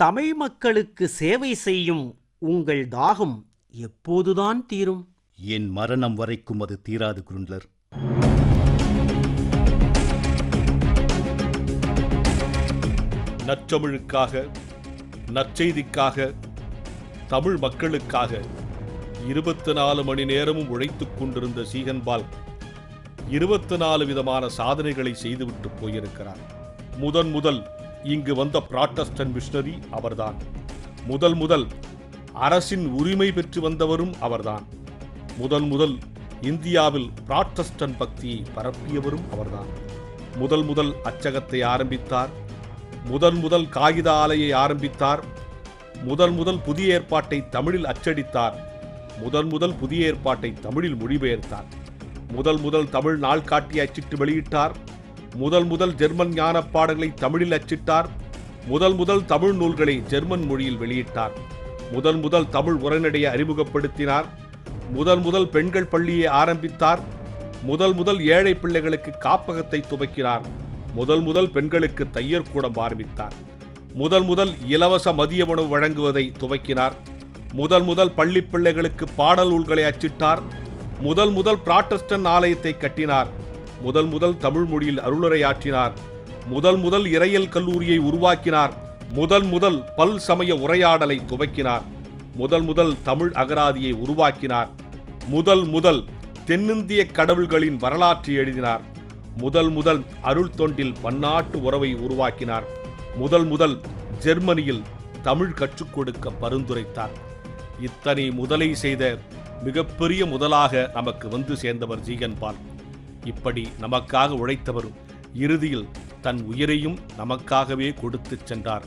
தமிழ் மக்களுக்கு சேவை செய்யும் உங்கள் தாகம் எப்போதுதான் தீரும்? என் மரணம் வரைக்கும் அது தீராது குருண்லர். நற்றமிழுக்காக, நற்செய்திக்காக, தமிழ் மக்களுக்காக 24 மணி நேரமும் உழைத்துக் கொண்டிருந்த சீகன்பால் 24 விதமான சாதனைகளை செய்துவிட்டு போயிருக்கிறார். முதல் இங்கு வந்த புராட்டஸ்டன்ட் மிஷனரி அவர்தான். முதல் அரசின் உரிமை பெற்று வந்தவரும் அவர்தான். முதல் இந்தியாவில் புராட்டஸ்டன்ட் பக்தியை பரப்பியவரும் அவர்தான். முதல் அச்சகத்தை ஆரம்பித்தார். முதல் காகித ஆலையை ஆரம்பித்தார். முதல் புதிய ஏற்பாட்டை தமிழில் அச்சடித்தார். முதல் புதிய ஏற்பாட்டை தமிழில் மொழிபெயர்த்தார். முதல் தமிழ் நாள்காட்டி அச்சிட்டு வெளியிட்டார். முதல் ஜெர்மன் ஞான பாடல்களை தமிழில் அச்சிட்டார். முதல் தமிழ் நூல்களை ஜெர்மன் மொழியில் வெளியிட்டார். முதல் தமிழ் உரைநடையை அறிமுகப்படுத்தினார். முதல் பெண்கள் பள்ளியை ஆரம்பித்தார். முதல் ஏழை பிள்ளைகளுக்கு காப்பகத்தை துவக்கினார். முதல் பெண்களுக்கு தையர் கூடம் ஆரம்பித்தார். முதல் இலவச மதிய உணவு வழங்குவதை துவக்கினார். முதல் பள்ளி பிள்ளைகளுக்கு பாடல் நூல்களை அச்சிட்டார். முதல் புராட்டஸ்டன்ட் ஆலயத்தை கட்டினார். முதல் தமிழ் மொழியில் அருளுரையாற்றினார். முதல் இறையியல் கல்லூரியை உருவாக்கினார். முதல் பல் சமய உரையாடலை துவக்கினார். முதல் தமிழ் அகராதியை உருவாக்கினார். முதல் தென்னிந்திய கடவுள்களின் வரலாற்றை எழுதினார். முதல் அருள் தொண்டில் பன்னாட்டு உறவை உருவாக்கினார். முதல் ஜெர்மனியில் தமிழ் கற்றுக் கொடுக்க பரிந்துரைத்தார். இத்தனை முதலை செய்த மிகப்பெரிய முதலாக நமக்கு வந்து சேர்ந்தவர் சீகன்பால். இப்படி நமக்காக உழைத்தவர் இறுதியில் தன் உயிரையும் நமக்காகவே கொடுத்துச் சென்றார்.